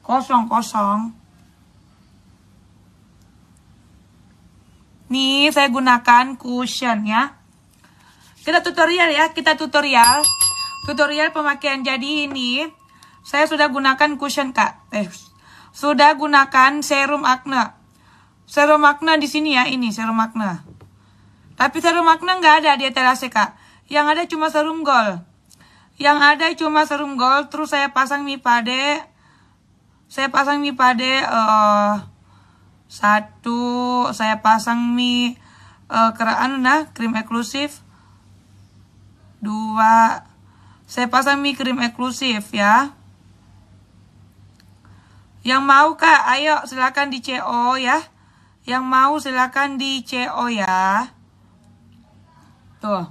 kosong. Nih saya gunakan cushion ya. Kita tutorial ya, tutorial pemakaian. Jadi ini saya sudah gunakan cushion Kak. Sudah gunakan serum acne. Serum acne di sini ya, ini serum acne. Tapi serum acne nggak ada di etalase Kak. Yang ada cuma serum gold. Terus saya pasang mipade. Satu, saya pasang krim eksklusif. 2, saya pasang krim eksklusif ya. Yang mau Kak, ayo silakan di CO ya. Yang mau silakan di CO ya. Tuh.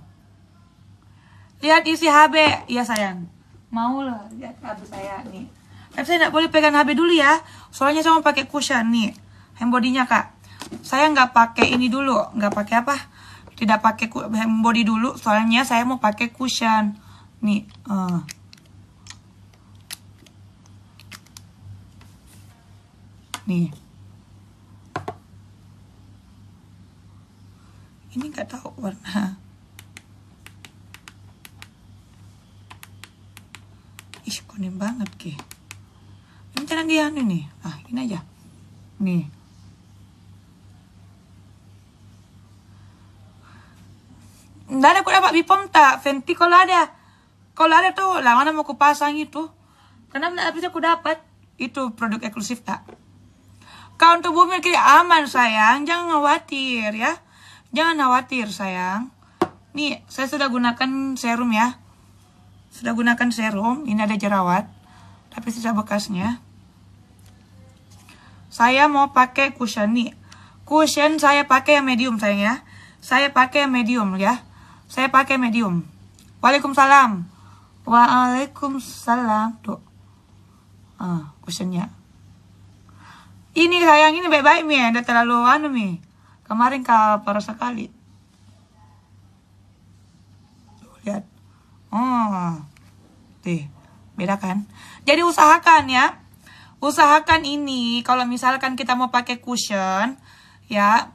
Lihat isi HB ya sayang. Mau lah lihat HB saya nih. Tapi saya nggak boleh pegang HB dulu ya. Soalnya saya mau pakai cushion nih. Hem body-nya Kak. Saya nggak pakai ini dulu, nggak pakai apa? Tidak pakai hem body dulu, soalnya saya mau pakai cushion. Nih, nih. Ini nggak tahu warna. Ih, kuning banget ke. Ini jangan dia nih. Ah, ini aja. Nih. Nggak ada, aku dapat Bipom tak? Fenty kalau ada tuh lah, mana mau aku pasang itu. Kenapa nggak bisa aku dapat? Itu produk eksklusif tak? Kau untuk bumi kiri aman sayang, jangan khawatir ya. Jangan khawatir sayang. Nih, saya sudah gunakan serum ya. Ini ada jerawat, tapi sisa bekasnya. Saya mau pakai cushion nih. Cushion saya pakai yang medium sayang ya. Saya pakai medium ya. Waalaikumsalam. Tuh. Cushionnya. Ini sayang, ini baik-baik mi. Udah terlalu mi. Kemarin kau parah sekali. Tuh, lihat. Beda kan? Jadi usahakan ya. Usahakan ini kalau misalkan kita mau pakai cushion ya.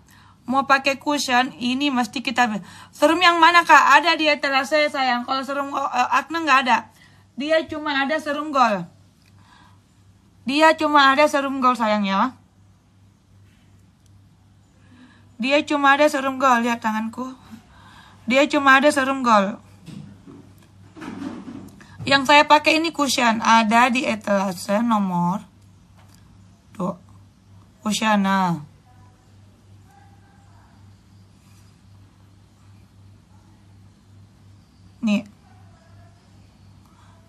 Ini mesti kita serum yang mana Kak? Ada di etalase sayang. Kalau serum acne nggak ada. Dia cuma ada serum gold. Sayang ya. Dia cuma ada serum gold. Lihat tanganku. Dia cuma ada serum gold. Yang saya pakai ini cushion. Ada di etalase nomor. Tuh. Cushion. Nih.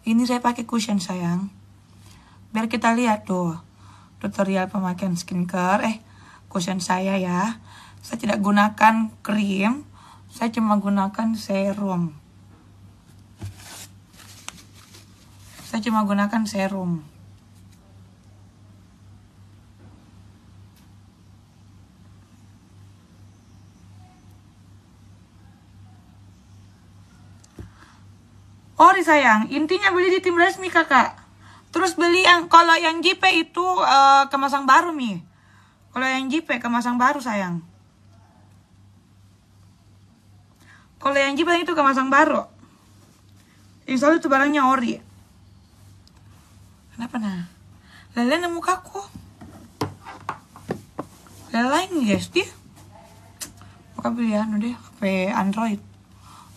Ini saya pakai cushion sayang. Biar kita lihat tuh. Tutorial pemakaian skincare. Cushion saya ya. Saya tidak gunakan krim. Saya cuma gunakan serum. Ori sayang, intinya beli di tim resmi kakak. Terus beli yang, kalau yang JP itu kemasan baru mi. Kalau yang JP kemasan baru sayang. Kalau yang JP itu kemasan baru. Insya Allah itu barangnya ori. Kenapa nah? Lelein mukaku. Lelein guys dia. Bukan pilihan deh, HP Android.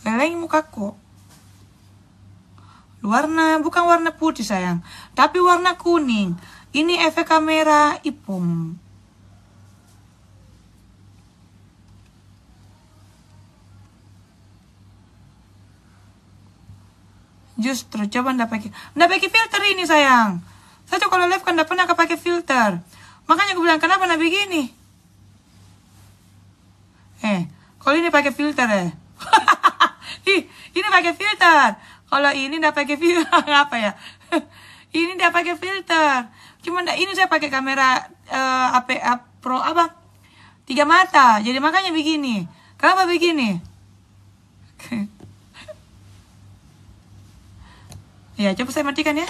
Lelein mukaku. Warna, bukan warna putih sayang, tapi warna kuning. Ini efek kamera ipum. Justru coba ndak pakai filter ini sayang. Saya tuh kalau live kan ndak pernah pakai filter. Makanya aku bilang kenapa ndak begini. Kalau ini pakai filter ini pakai filter. Kalau ini ndak pakai filter apa ya? Ini ndak pakai filter. Cuma ini saya pakai kamera Pro 3 mata. Jadi makanya begini. Kenapa begini? Ya, coba saya matikan ya.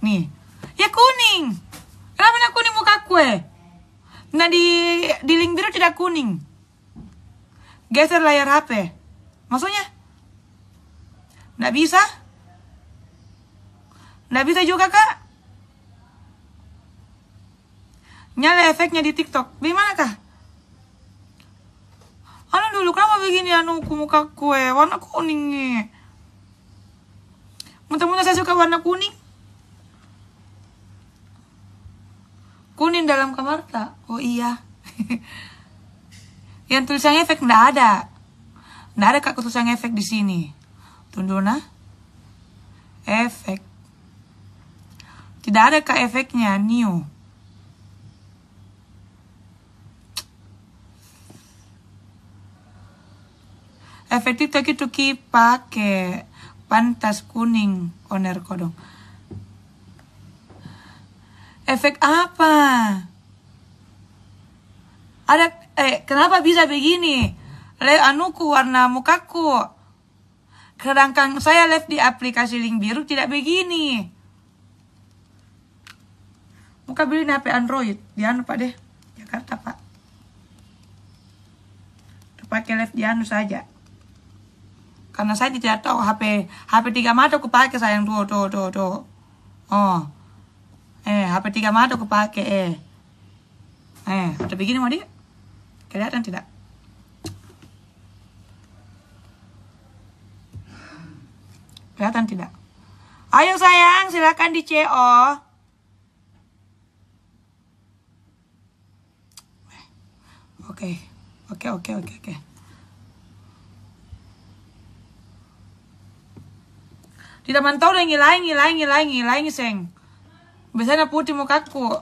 Nih. Ya kuning. Kenapa nak kuning mukaku Nah di link biru tidak kuning. Geser layar HP. Maksudnya? Nggak bisa? Nggak bisa juga kak? Nyala efeknya di TikTok. Bagaimana kah? Anu dulu kenapa begini mukaku warna kuning nih. Muntah-muntah saya suka warna kuning. Kuning dalam kamar tak? Oh iya. Yang tulisan efek nggak ada. Nggak ada kak tulisan efek di sini. Tunggu nah. Efek. Tidak ada kak efeknya new. Efek TikTok itu pakai pantas kuning oner kodong. Efek apa? Ada kenapa bisa begini? Anuku warna mukaku. Sedangkan saya live di aplikasi link biru tidak begini. Muka beli HP Android di Pak deh. Jakarta Pak. Pakai live di saja. Karena saya tidak tahu HP 3 mata aku pakai sayang tuh. Oh. HP 3 mata aku pakai ada begini mau dia? Kelihatan tidak? Kelihatan tidak? Ayo sayang, silakan di CO. Oke. Tidak mantau udah ngilang seng. Biasanya putih mukaku.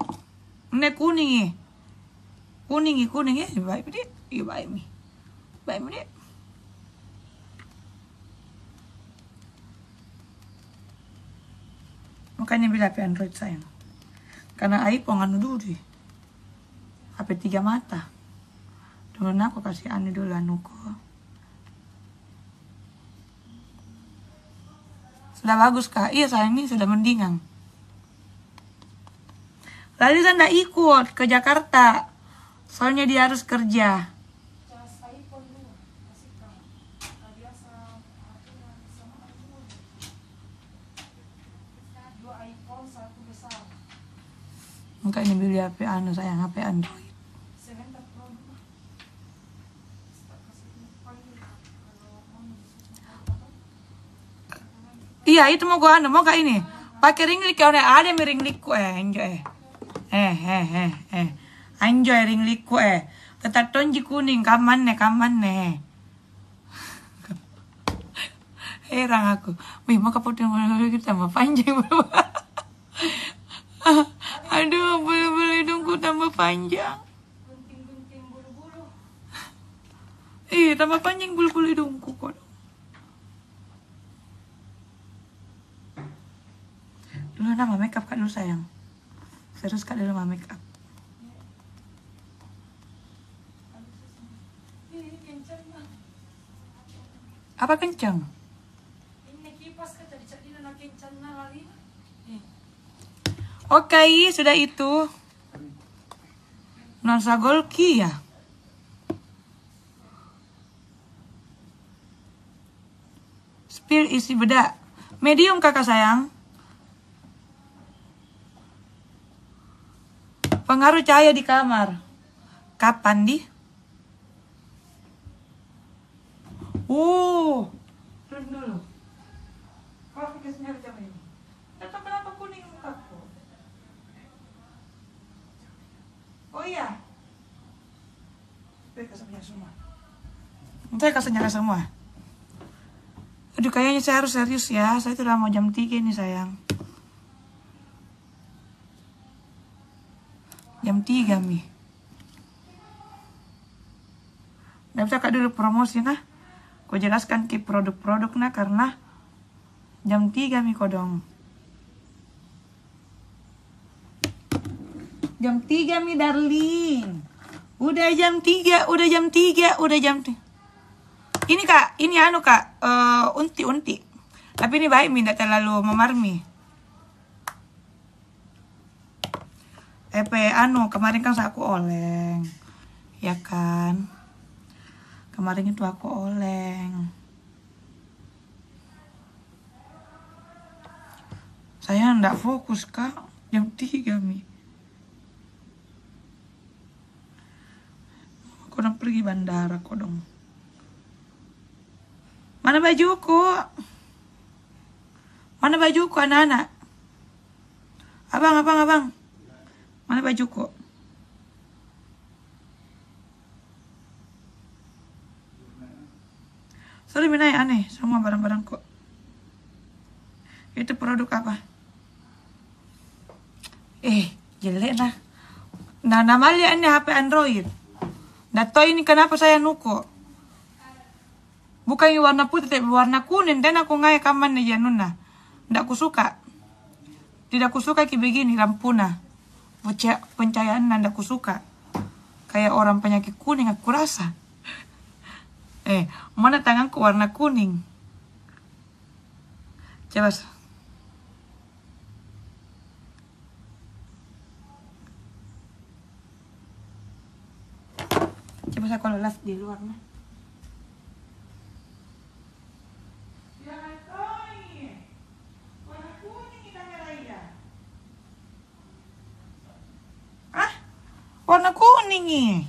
Ini kuning ya. Baik dia. Baik dia. Makanya bila HP Android sayang. Karena iPhone anu dulu deh. HP 3 mata. Dulu aku kasih anu dulu anuku. Sudah bagus kak. Iya sayang ini sudah mendingan. Lalu saya tidak ikut ke Jakarta. Soalnya dia harus kerja. Enggak ini beli HP sayang HP Android. Iya itu mau gua mau kak ini pakai ring light ada ring liku enjoy enjoy ring liku tetap tonji kuning kaman nih heran aku mau kapotnya kita tambah panjang aduh boleh dong ku tambah panjang tambah panjang bulu-bulu hidungku kok. Dulu nama make up kak dulu sayang. Serius kak dulu nama make up. Apa kencang? Oke, sudah itu. Nasa golki ya. Spill isi bedak. Medium kakak sayang. Pengaruh cahaya di kamar. Kapan di? Turun dulu. Kalau pakai sinyal jam ini. Tetap kenapa kuning mukaku? Oh iya. Saya kasih nyala semua. Aduh kayaknya saya harus serius ya. Saya sudah mau jam 3 nih sayang. Jam 3 Mi. Nggak bisa kak dulu promosi nah. Kau jelaskan ke produk-produk nah karena jam 3 Mi kodong. Jam 3 Mi darling. Udah jam 3. Ini kak, ini anu kak, unti. Tapi ini baik Mi, tidak terlalu memar Mi. DP anu, kemarin kan aku oleng. Ya kan? Kemarin itu aku oleng. Saya ndak fokus, Kak. Jam 3, Mi. Aku udah pergi bandara kok dong. Mana bajuku? Mana bajuku anak-anak? Abang. Mana bajuku? Sorry Minai, aneh semua barang-barangku. Itu produk apa? Jelek nah. Nah, namanya ini HP Android. Nggak tahu ini kenapa saya nuko. Bukan yang warna putih, tapi warna kuning. Dan aku ngai kaman nih januna. Nggak aku suka. Tidak aku suka kayak begini lampuna. Pencahayaan nggak aku suka. Kayak orang penyakit kuning aku rasa. Mana tanganku warna kuning? Coba. Coba saya kalau live di luar nah. Warna kuning nih.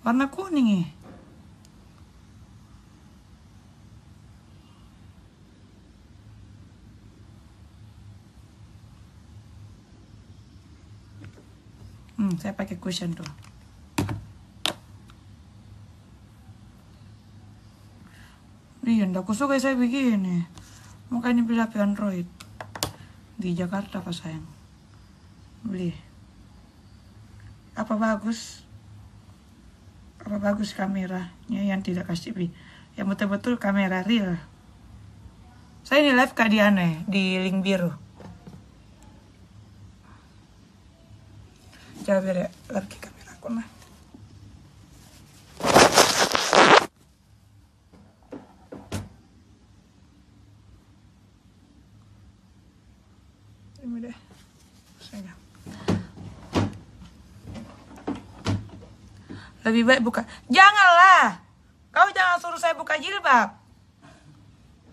Warna kuning nih. Saya pakai cushion tuh. Iya, ndak aku suka saya begini. Makanya beli HP Android di Jakarta Pak sayang. Beli. Apa bagus? Apa bagus kameranya yang tidak kasih yang betul-betul kamera real. Saya ini live Kak Diana di link biru. Coba beda lagi kamera aku nah. Ini deh. Saya. Lebih baik buka. Janganlah. Kau jangan suruh saya buka jilbab.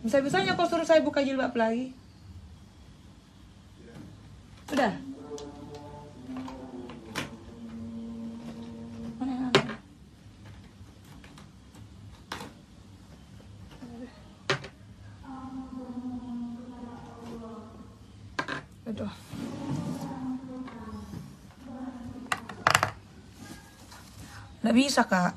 Bisa-bisanya kau suruh saya buka jilbab lagi. Sudah. Aduh. Nggak bisa, Kak.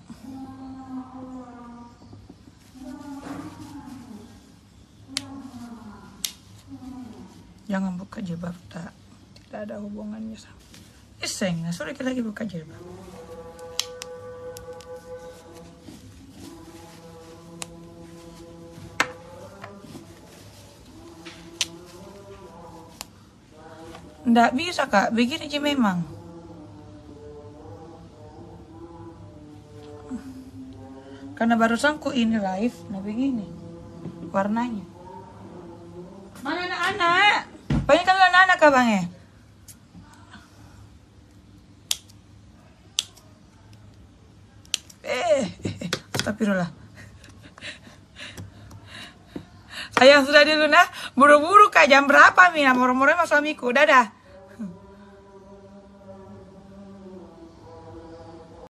Jangan buka jilbab, tak. Tidak ada hubungannya sama. Iseng, suruh kita lagi buka jilbab. Nggak bisa, Kak. Begini aja memang. Karena barusan ku ini live, nah begini warnanya. Mana anak-anak? Banyak kan anak-anak Kak Bang ya? Astagfirullah. Sayang sudah dulu nah. Buru-buru Kak, jam berapa Mina? Moro-moro sama suamiku. Dadah.